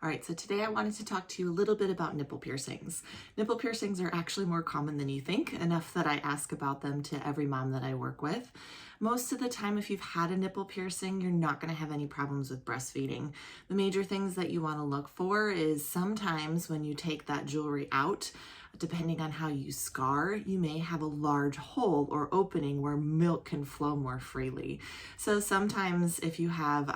All right, so today I wanted to talk to you a little bit about nipple piercings. Nipple piercings are actually more common than you think, enough that I ask about them to every mom that I work with. Most of the time, if you've had a nipple piercing, you're not going to have any problems with breastfeeding. The major things that you want to look for is sometimes when you take that jewelry out, depending on how you scar, you may have a large hole or opening where milk can flow more freely. So sometimes if you have,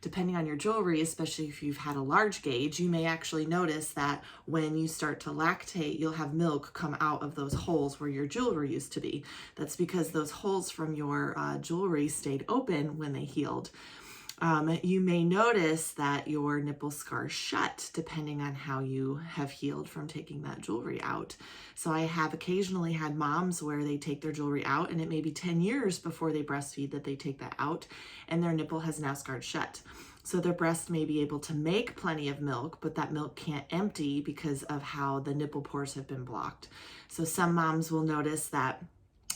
depending on your jewelry, especially if you've had a large gauge, you may actually notice that when you start to lactate, you'll have milk come out of those holes where your jewelry used to be. That's because those holes from your jewelry stayed open when they healed. You may notice that your nipple scars shut depending on how you have healed from taking that jewelry out. So I have occasionally had moms where they take their jewelry out and it may be 10 years before they breastfeed that they take that out and their nipple has now scarred shut. So their breast may be able to make plenty of milk, but that milk can't empty because of how the nipple pores have been blocked. So some moms will notice that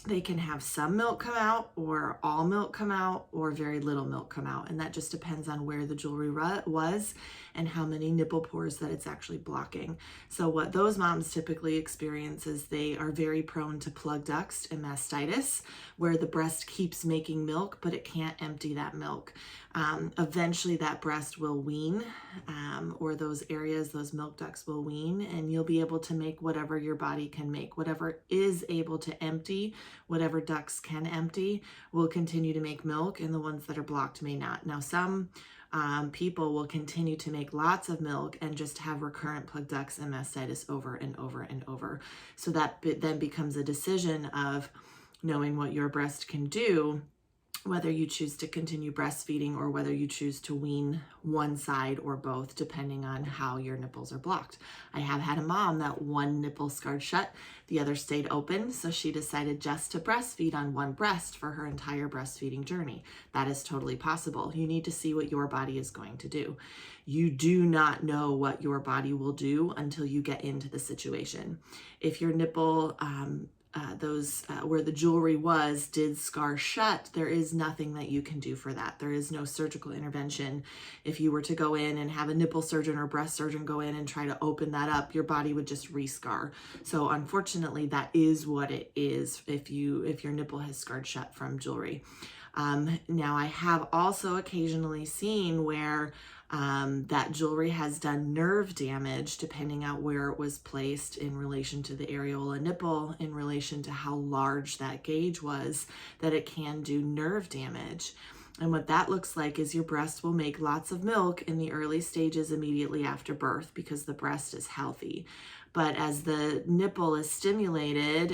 they can have some milk come out or all milk come out or very little milk come out. And that just depends on where the jewelry was and how many nipple pores that it's actually blocking. So what those moms typically experience is they are very prone to plug ducts and mastitis, where the breast keeps making milk, but it can't empty that milk. Eventually that breast will wean, or those areas, those milk ducts will wean, and you'll be able to make whatever your body can make. Whatever is able to empty, whatever ducts can empty, will continue to make milk, and the ones that are blocked may not. Now, some people will continue to make lots of milk and just have recurrent plug ducts and mastitis over and over and over. So that then becomes a decision of knowing what your breast can do, whether you choose to continue breastfeeding or whether you choose to wean one side or both, depending on how your nipples are blocked. I have had a mom that one nipple scarred shut, the other stayed open, so she decided just to breastfeed on one breast for her entire breastfeeding journey. That is totally possible. You need to see what your body is going to do. You do not know what your body will do until you get into the situation. If your nipple, where the jewelry was did scar shut, there is nothing that you can do for that. There is no surgical intervention. If you were to go in and have a nipple surgeon or breast surgeon go in and try to open that up, your body would just rescar. So unfortunately, that is what it is if your nipple has scarred shut from jewelry. Now I have also occasionally seen where that jewelry has done nerve damage depending on where it was placed in relation to the areola nipple, in relation to how large that gauge was, that it can do nerve damage. And what that looks like is your breast will make lots of milk in the early stages immediately after birth because the breast is healthy. But as the nipple is stimulated,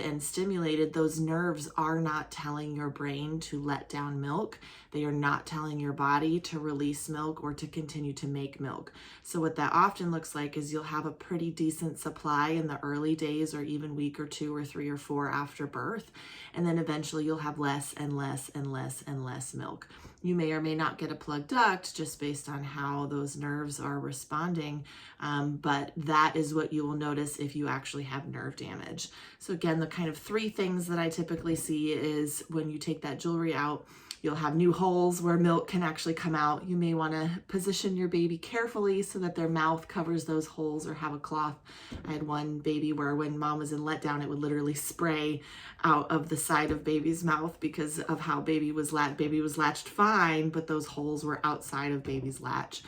those nerves are not telling your brain to let down milk. They are not telling your body to release milk or to continue to make milk. So what that often looks like is you'll have a pretty decent supply in the early days or even week or 2 or 3 or 4 after birth. And then eventually you'll have less and less and less and less milk. You may or may not get a plug duct just based on how those nerves are responding, but that is what you will notice if you actually have nerve damage. So again, the kind of 3 things that I typically see is when you take that jewelry out, you'll have new holes where milk can actually come out. You may want to position your baby carefully so that their mouth covers those holes or have a cloth. I had one baby where when mom was in letdown, it would literally spray out of the side of baby's mouth because of how baby was latched fine, but those holes were outside of baby's latch.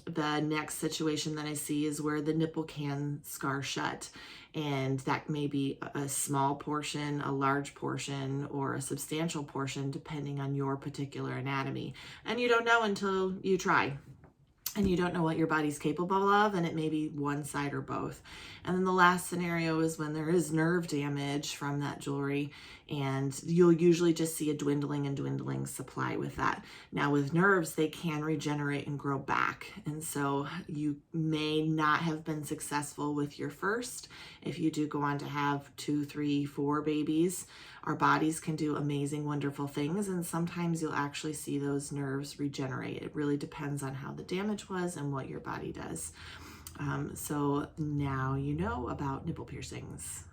The next situation that I see is where the nipple can scar shut, and that may be a small portion, a large portion, or a substantial portion depending on your particular anatomy. And you don't know until you try. And you don't know what your body's capable of, and it may be one side or both. And then the last scenario is when there is nerve damage from that jewelry, and you'll usually just see a dwindling and dwindling supply with that. Now with nerves, they can regenerate and grow back. And so you may not have been successful with your first. If you do go on to have 2, 3, 4 babies, our bodies can do amazing, wonderful things. And sometimes you'll actually see those nerves regenerate. It really depends on how the damage was and what your body does. So now you know about nipple piercings.